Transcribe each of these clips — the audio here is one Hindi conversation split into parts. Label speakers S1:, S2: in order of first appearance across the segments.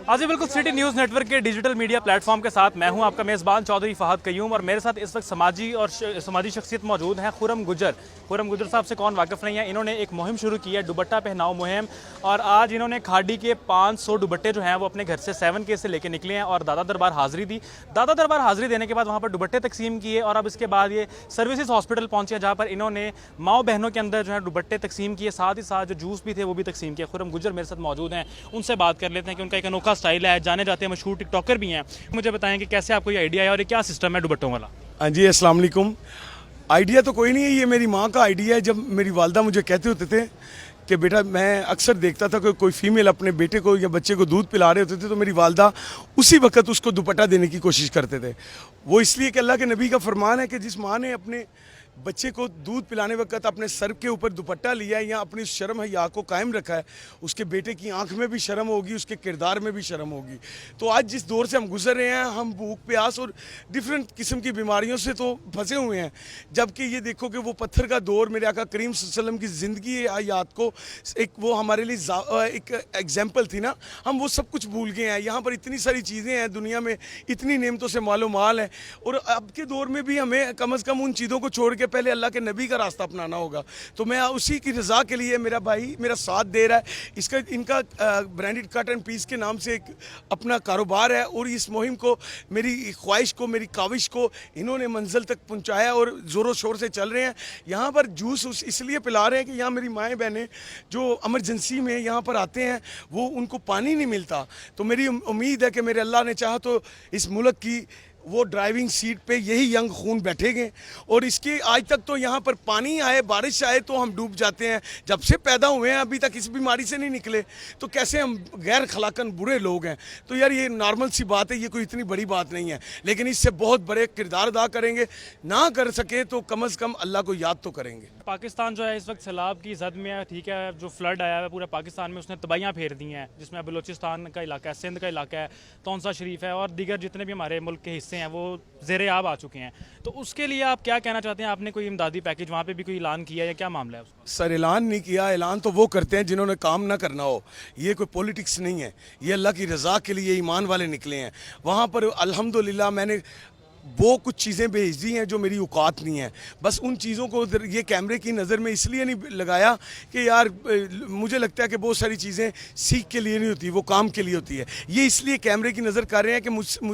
S1: हाँ जी बिल्कुल, सिटी न्यूज़ नेटवर्क के डिजिटल मीडिया प्लेटफॉर्म के साथ मैं हूं आपका मेज़बान चौधरी फहद कयूम और मेरे साथ इस वक्त समाजी शख्सियत मौजूद हैं। खुरम गुजर साहब से कौन वाकिफ़ नहीं है। इन्होंने एक मुहिम शुरू की है, दुपट्टा पहनाओ मुहिम, और आज इन्होंने खाड़ी के 500 दुपट्टे जो हैं वो अपने घर से 7K से लेके निकले हैं और दादा दरबार हाज़िरी दी। दादा दरबार हाज़िरी देने के बाद वहाँ पर दुपट्टे तकसीम किए और अब इसके बाद ये सर्विसेज हॉस्पिटल पहुँचे जहाँ पर इन्होंने माओ बहनों के अंदर जो है दुपट्टे तकसीम किए, साथ ही साथ जो जूस भी थे वो भी तकसीम किए। खुरम गुजर मेरे साथ मौजूद हैं, उनसे बात कर लेते हैं कि उनका एक अनोखा स्टाइल है, जाने जाते हैं मशहूर टिकटॉकर भी हैं। मुझे बताएं कि कैसे आपको ये आइडिया है और ये क्या सिस्टम है दुपट्टों वाला।
S2: हाँ जी, अस्सलाम वालेकुम। आइडिया तो कोई नहीं है, ये मेरी माँ का आइडिया है। जब मेरी वालदा मुझे कहते होते थे कि बेटा, मैं अक्सर देखता था कि कोई फीमेल अपने बेटे को या बच्चे को दूध पिला रहे होते थे तो मेरी वालदा उसी वक्त उसको दुपट्टा देने की कोशिश करते थे। वो इसलिए कि अल्लाह के नबी का फरमान है कि जिस माँ ने अपने बच्चे को दूध पिलाने वक्त अपने सर के ऊपर दुपट्टा लिया है या अपनी शर्म हया को कायम रखा है, उसके बेटे की आंख में भी शर्म होगी, उसके किरदार में भी शर्म होगी। तो आज जिस दौर से हम गुजर रहे हैं, हम भूख प्यास और डिफरेंट किस्म की बीमारियों से तो फंसे हुए हैं, जबकि ये देखो कि वो पत्थर का दौर मेरे आका करीम सल्लल्लाहु अलैहि वसल्लम की ज़िंदगी हयात को एक वो हमारे लिए एक एग्जाम्पल थी ना, हम वो सब कुछ भूल गए हैं। यहाँ पर इतनी सारी चीज़ें हैं, दुनिया में इतनी नेमतों से मालो माल है, और अब के दौर में भी हमें कम अज़ कम उन चीज़ों को छोड़ के पहले अल्लाह के नबी का रास्ता अपनाना होगा। तो मैं उसी की रज़ा के लिए मेरा भाई मेरा साथ दे रहा है। इनका ब्रांडेड कट एंड पीस के नाम से एक अपना कारोबार है, और इस मुहिम को, मेरी ख्वाहिश को, मेरी काविश को इन्होंने मंजिल तक पहुंचाया और ज़ोरों शोर से चल रहे हैं। यहाँ पर जूस इसलिए पिला रहे हैं कि यहाँ मेरी माएँ बहनें जो इमरजेंसी में यहाँ पर आते हैं, वो उनको पानी नहीं मिलता। तो मेरी उम्मीद है कि मेरे अल्लाह ने चाहा तो इस मुल्क की वो ड्राइविंग सीट पे यही यंग खून बैठेंगे। और इसके आज तक तो यहाँ पर पानी आए, बारिश आए तो हम डूब जाते हैं। जब से पैदा हुए हैं अभी तक इस बीमारी से नहीं निकले, तो कैसे हम गैर खलाकन बुरे लोग हैं। तो यार ये नॉर्मल सी बात है, ये कोई इतनी बड़ी बात नहीं है, लेकिन इससे बहुत बड़े किरदार अदा करेंगे। ना कर सके तो कम अज़ कम अल्लाह को याद तो करेंगे।
S1: पाकिस्तान जो है इस वक्त सैलाब की जद में है, ठीक है, जो फ्लड आया है पूरा पाकिस्तान में, उसने तबाहियाँ फेर दी हैं, जिसमें बलूचिस्तान का इलाका है, सिंध का इलाका है, तौंसा शरीफ है और दीगर जितने भी हमारे मुल्क के हिस्से हैं वो ज़ेरे आब आ चुके हैं। तो उसके लिए आप क्या कहना चाहते हैं? आपने कोई इमदादी पैकेज वहाँ पे भी कोई ऐलान किया या क्या मामला है उसका?
S2: सर, ऐलान नहीं किया। ऐलान तो वो करते हैं जिन्होंने काम ना करना हो। ये कोई पॉलिटिक्स नहीं है, ये अल्लाह की रज़ा के लिए ईमान वाले निकले हैं। वहाँ पर अल्हम्दुलिल्लाह मैंने वो कुछ चीज़ें भेज दी हैं जो मेरी औकात नहीं है। बस उन चीज़ों को ये कैमरे की नज़र में इसलिए नहीं लगाया कि यार मुझे लगता है कि बहुत सारी चीज़ें सीख के लिए नहीं होती, वो काम के लिए होती है। ये इसलिए कैमरे की नज़र कर रहे हैं कि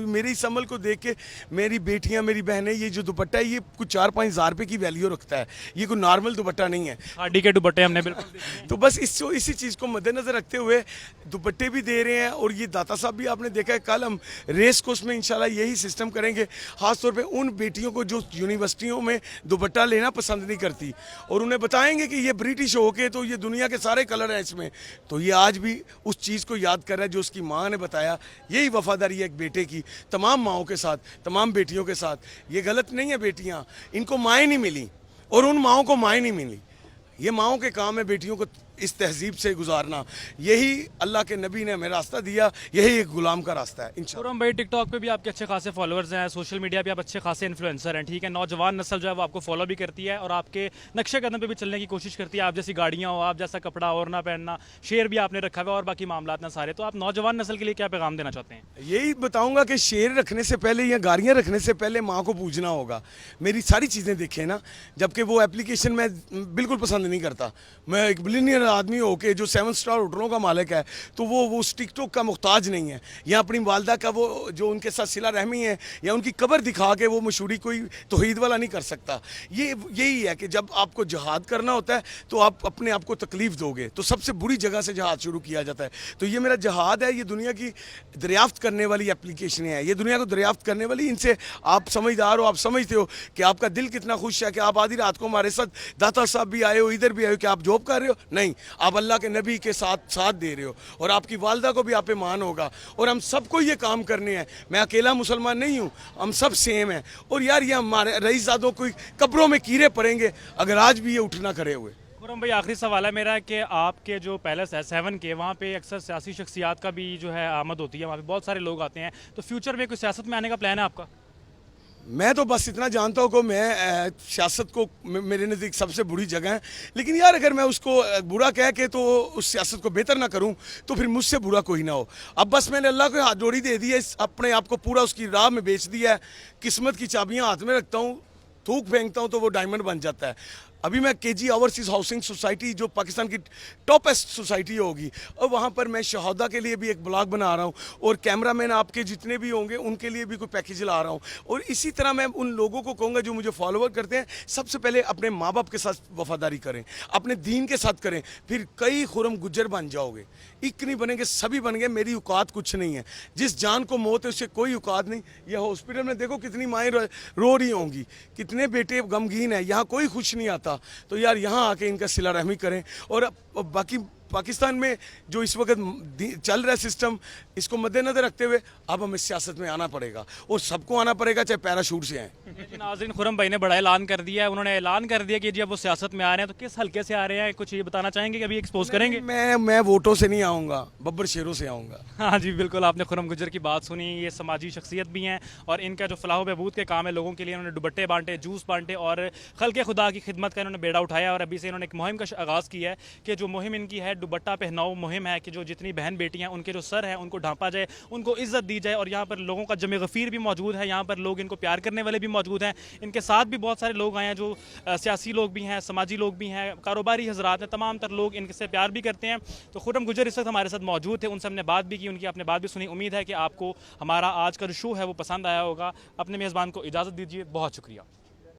S2: मेरे इस अमल को देख के मेरी बेटियां, मेरी बहनें, ये जो दुपट्टा है ये कुछ 4-5 हज़ार रुपये की वैल्यू रखता है। ये कोई नॉर्मल दुपट्टा नहीं है।
S1: खाड़ी के दुपट्टे हमने बिल्कुल
S2: तो बस इसी चीज़ को मद्देनज़र रखते हुए दुपट्टे भी दे रहे हैं। और ये दाता साहब भी आपने देखा है, कल हम रेस कोर्स में इंशाल्लाह यही सिस्टम करेंगे, ख़ासतौर पे उन बेटियों को जो यूनिवर्सिटियों में दुपट्टा लेना पसंद नहीं करती, और उन्हें बताएंगे कि ये ब्रिटिश होके तो ये दुनिया के सारे कलर हैं इसमें। तो ये आज भी उस चीज़ को याद कर रहा है जो उसकी माँ ने बताया। यही वफादारी है एक बेटे की तमाम माँओं के साथ, तमाम बेटियों के साथ। ये गलत नहीं है, बेटियाँ, इनको माएँ नहीं मिली और उन माँओं को माएँ नहीं मिली। ये माँओं के काम है बेटियों को इस तहजीब से गुजारना। यही अल्लाह के नबी ने हमें रास्ता दिया, यही एक गुलाम का रास्ता है इंशाअल्लाह।
S1: खुरम भाई, टिकटॉक पे भी आपके अच्छे खासे फॉलोअर्स हैं, सोशल मीडिया पे आप अच्छे खासे इन्फ्लुएंसर हैं, ठीक है, नौजवान नस्ल जो है वो आपको फॉलो भी करती है और आपके नक्शे कदम पे भी चलने की कोशिश करती है। आप जैसी गाड़ियाँ हो, आप जैसा कपड़ा और ना पहनना, शेर भी आपने रखा हुआ और बाकी मामला ना सारे। तो आप नौजवान नस्ल के लिए क्या पैगाम देना चाहते हैं?
S2: यही बताऊंगा कि शेर रखने से पहले या गाड़ियाँ रखने से पहले माँ को पूछना होगा। मेरी सारी चीज़ें देखें ना, जबकि वो एप्लीकेशन मैं बिल्कुल पसंद नहीं करता। मैं एक बिलियनियर आदमी हो के जो 7 स्टार होटलों का मालिक है, तो वो उस टिकटॉक का मुख्ताज नहीं है, या अपनी वालदा का वो जो उनके साथ सिला रहमी है या उनकी कब्र दिखा के वो मशहूरी कोई तौहीद वाला नहीं कर सकता। यही है कि जब आपको जहाद करना होता है तो आप अपने आप को तकलीफ़ दोगे, तो सबसे बुरी जगह से जहाद शुरू किया जाता है। तो ये मेरा जहाद है, ये दुनिया की दरियाफ्त करने वाली एप्लीकेशनें हैं, ये दुनिया को दरियाफ्त करने वाली। इनसे आप समझदार हो, आप समझते हो कि आपका दिल कितना खुश है कि आप आधी रात को हमारे साथ दाता साहब भी आए हो, इधर भी आए हो, कि आप जॉब कर रहे हो? नहीं, आप अल्लाह के नबी के साथ दे रहे हो, और आपकी वालदा को भी आप पे मान होगा। और हम सबको ये काम करने हैं, मैं अकेला मुसलमान नहीं हूँ, हम सब सेम हैं। और यार ये हमारे रईसज़ादों को कब्रों में कीड़े पड़ेंगे अगर आज भी ये उठना करे हुए।
S1: खुरम भाई, आखिरी सवाल है मेरा कि आपके जो पैलेस है 7K, वहाँ पे अक्सर सियासी शख्सियात का भी जो है आमद होती है, वहाँ पे बहुत सारे लोग आते हैं, तो फ्यूचर में कोई सियासत में आने का प्लान है आपका?
S2: मैं तो बस इतना जानता हूँ कि मैं सियासत को मेरे नज़दीक सबसे बुरी जगह है, लेकिन यार अगर मैं उसको बुरा कह के तो उस सियासत को बेहतर ना करूँ तो फिर मुझसे बुरा कोई ना हो। अब बस मैंने अल्लाह को हाथ जोड़ी दे दी है, अपने आप को पूरा उसकी राह में बेच दिया है। किस्मत की चाबियाँ हाथ में रखता हूँ, थूक फेंकता हूँ तो वो डायमंड बन जाता है। अभी मैं केजी ओवरसीज़ हाउसिंग सोसाइटी जो पाकिस्तान की टॉपेस्ट सोसाइटी होगी, और वहाँ पर मैं शहादा के लिए भी एक ब्लॉग बना रहा हूँ, और कैमरामैन आपके जितने भी होंगे उनके लिए भी कोई पैकेज ला रहा हूँ। और इसी तरह मैं उन लोगों को कहूँगा जो मुझे फॉलोअर करते हैं, सबसे पहले अपने माँ बाप के साथ वफादारी करें, अपने दीन के साथ करें, फिर कई खुरम गुज्जर बन जाओगे। एक नहीं बनेंगे, सभी बन गए। मेरी औकात कुछ नहीं है, जिस जान को मौत है उससे कोई औकात नहीं। यह हॉस्पिटल में देखो कितनी माएँ रो रही होंगी, कितने बेटे गमगीन है, यहाँ कोई खुश नहीं आता। तो यार यहाँ आके इनका सिला रहमी करें। और बाकी पाकिस्तान में जो इस वक्त चल रहा है सिस्टम, इसको मद्देनजर रखते हुए अब हमें सियासत में आना पड़ेगा, और सबको आना पड़ेगा, चाहे पैराशूट से आए।
S1: नाज़रीन, खुरम भाई ने बड़ा ऐलान कर दिया है। उन्होंने ऐलान कर दिया कि जब वो सियासत में आ रहे हैं तो किस हल्के से आ रहे हैं, कुछ ये बताना चाहेंगे कि अभी एक्सपोज करेंगे?
S2: मैं वोटों से नहीं आऊँगा, बब्बर शेरों से आऊँगा।
S1: हाँ जी, बिल्कुल, आपने खुरम गुज्जर की बात सुनी। ये समाजी शख्सियत भी हैं और इनका जो फलाह बहबूद के काम है लोगों के लिए, उन्होंने दुपट्टे बांटे, जूस बांटे और खल्के खुदा की खिदमत का इन्होंने बेड़ा उठाया। और अभी से इन्होंने एक मुहिम का आगाज़ किया है कि जो मुहिम इनकी है दुपट्टा पहनाओ मुहिम है, कि जो जितनी बहन बेटियां उनके जो सर हैं उनको ढांपा जाए, उनको इज्जत दी जाए। और यहाँ पर लोगों का जमे गफ़ीर भी मौजूद है, यहाँ पर लोग इनको प्यार करने वाले भी मौजूद हैं। इनके साथ भी बहुत सारे लोग आए हैं जो सियासी लोग भी हैं, समाजी लोग भी हैं, कारोबारी हजरात हैं, तमाम तर लोग इनसे प्यार भी करते हैं। तो खुरम गुज्जर इस वक्त हमारे साथ मौजूद थे, उनसे हमने बात भी की, उनकी आपने बात भी सुनी। उम्मीद है कि आपको हमारा आज का जो शो है वो पसंद आया होगा। अपने मेज़बान को इजाज़त दीजिए, बहुत शुक्रिया।